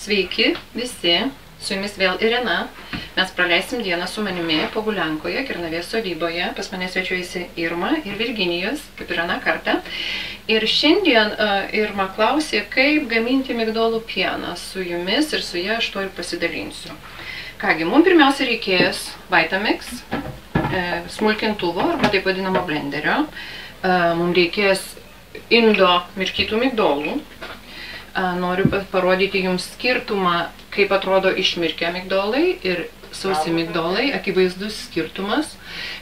Sveiki visi, su jumis vėl Irena. Mes praleisim dieną su manimi Poguliankoje, Kernavės sodyboje. Pas mane svečiuojasi Irma ir Virginijus, kaip ir aną kartą. Ir šiandien Irma klausė, kaip gaminti migdolų pieną su jumis ir su ja aš to ir pasidalinsiu. Kągi, mums pirmiausia reikės Vitamix, smulkintuvo arba taip vadinamo blenderio. Mums reikės indo mirkytų migdolų. Noriu parodyti jums skirtumą, kaip atrodo išmirkę migdolai ir sausi migdolai, akivaizdus skirtumas.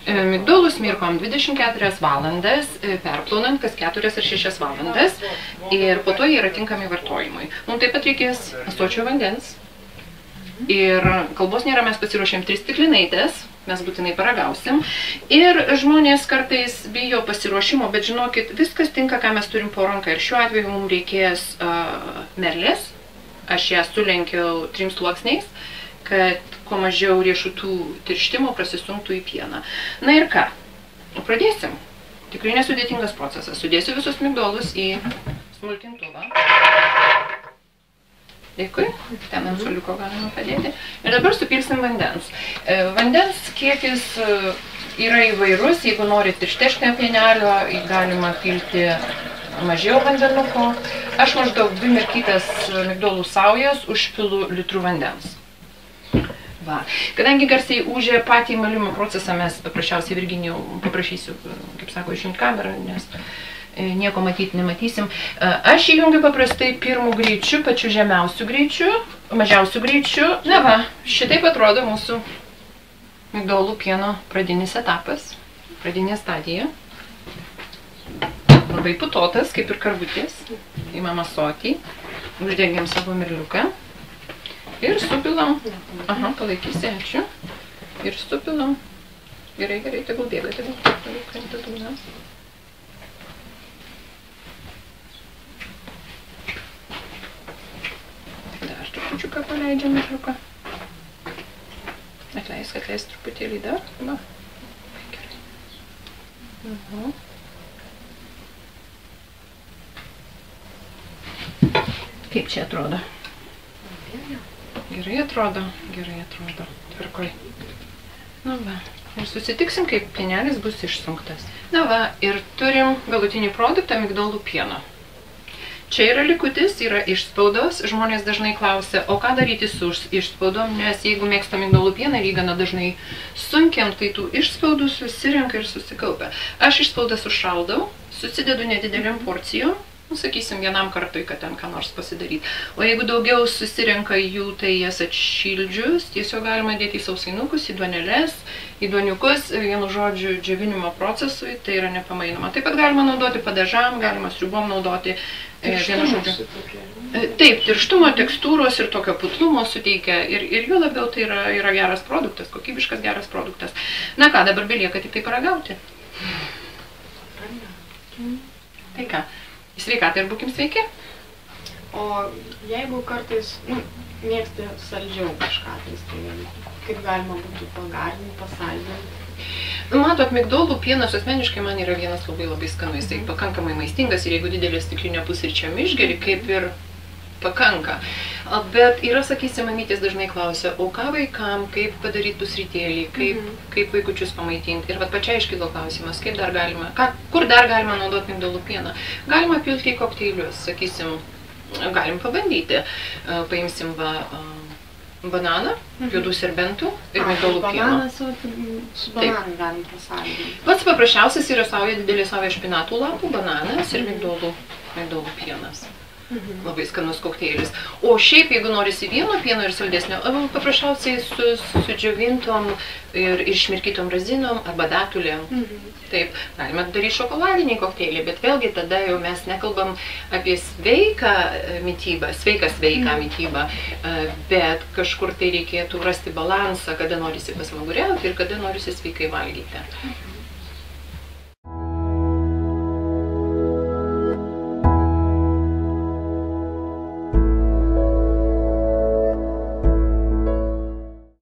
Migdolus mirkom 24 valandas, perplaunant kas 4 ar 6 valandas ir po to jie yra tinkami vartojimui. Mums taip pat reikės ąsočio vandens ir kalbos nėra, mes pasiruošėm 3 stiklinaitės. Mes būtinai paragausim. Ir žmonės kartais bijo pasiruošimo, bet žinokit, viskas tinka, ką mes turim po ranką. Ir šiuo atveju mums reikės merlės. Aš ją sulenkiau 3 sluoksniais, kad kuo mažiau riešutų tirštimo prasisunktų į pieną. Na ir ką? Pradėsim. Tikrai nesudėtingas procesas. Sudėsiu visus migdolus į smulkintuvą. Dėkui, ten ant šaliuko galima padėti. Ir dabar supilsim vandens. Vandens kiekis yra įvairus, jeigu norit tirštesnio pienelio, galima pilti mažiau vandenuko. Aš maždaug 2 mirkytas migdolų saujas užpilu litrų vandens. Va. Kadangi garsiai ūžė patį malimo procesą, mes paprasčiausiai Virginijų paprašysiu, kaip sako, išimti kamerą, nes nieko matyti nematysim. Aš įjungiu paprastai pirmų greičių, pačiu žemiausių greičių, mažiausių greičių. Na va, šitaip atrodo mūsų migdolų pieno pradinis etapas, pradinė stadija. Labai putotas, kaip ir karvutės. Įmam ąsotį, uždengiam savo mirliuką ir supilam. Aha, palaikysi, ačiū. Ir supilam. Gerai, gerai, tegul bėga, tegul. Trupučiuką paleidžiam mirliuką. Atleisk truputėlį dar. Va. Gerai. Kaip čia atrodo? Gerai atrodo. Tvarkoj. Na va. Ir susitiksim, kaip pienelis bus išsunktas. Na va, ir turim galutinį produktą migdolų pieno. Čia yra likutis, yra išspaudos. Žmonės dažnai klausia, o ką daryti su išspaudom, nes jeigu mėgstam migdolų pieną ir jį gana dažnai sunkiam, tai tų išspaudų susirenka ir susikaupia. Aš išspaudas užšaldau, susidedu nedidelėm porcijom, sakysim, vienam kartui, kad ten ką nors pasidaryti. O jeigu daugiau susirenka jų, tai jas atšildžius, tiesiog galima dėti į sausainukus, į duoneles, į duoniukus, vienu žodžiu, džiovinimo procesui, tai yra nepamainoma. Taip pat galima naudoti padažam, galima sriubom naudoti. Taip, tirštumo, tekstūros ir tokio putlumo suteikia ir juo labiau tai yra geras produktas, kokybiškas geras produktas. Na ką, dabar belieka tik tai paragauti. Tai ką, į sveikatą ir būkim sveiki. O jeigu kartais mėgsti saldžiau kažką, tai kaip galima būtų pagarinti, pasaldinti? Matot, migdolų pienas asmeniškai man yra vienas labai skanus, jisai pakankamai maistingas ir jeigu didelė stiklinė pusryčiam išgeri, kaip ir pakanka. Bet yra, sakysim, mamytės dažnai klausia, o ką vaikam, kaip padaryti pusrytėlį, kaip vaikučius pamaitinti. Ir vat pačiai iškilo klausimas, kaip dar galima, kur dar galima naudoti migdolų pieną. Galima pilti į kokteilius, sakysim, galim pabandyti. Paimsim bananą, juodų serbentų ir migdolų pieno. Su bananu galim pasaldinti. Pats paprasčiausias yra sauja, didelė sauja špinatų lapų, bananas ir migdolų pienas. Labai skanus kokteilis. O šiaip, jeigu norisi vieno pieno ir saldesnio, paprasčiausiai su džiovintom ir išmirkytom razinom arba datulėm. Taip, galime daryti šokoladinį kokteilį, bet vėlgi tada jau mes nekalbam apie sveiką mitybą, sveiką mitybą, bet kažkur tai reikėtų rasti balansą, kada norisi pasmaguriauti ir kada norisi sveikai valgyti.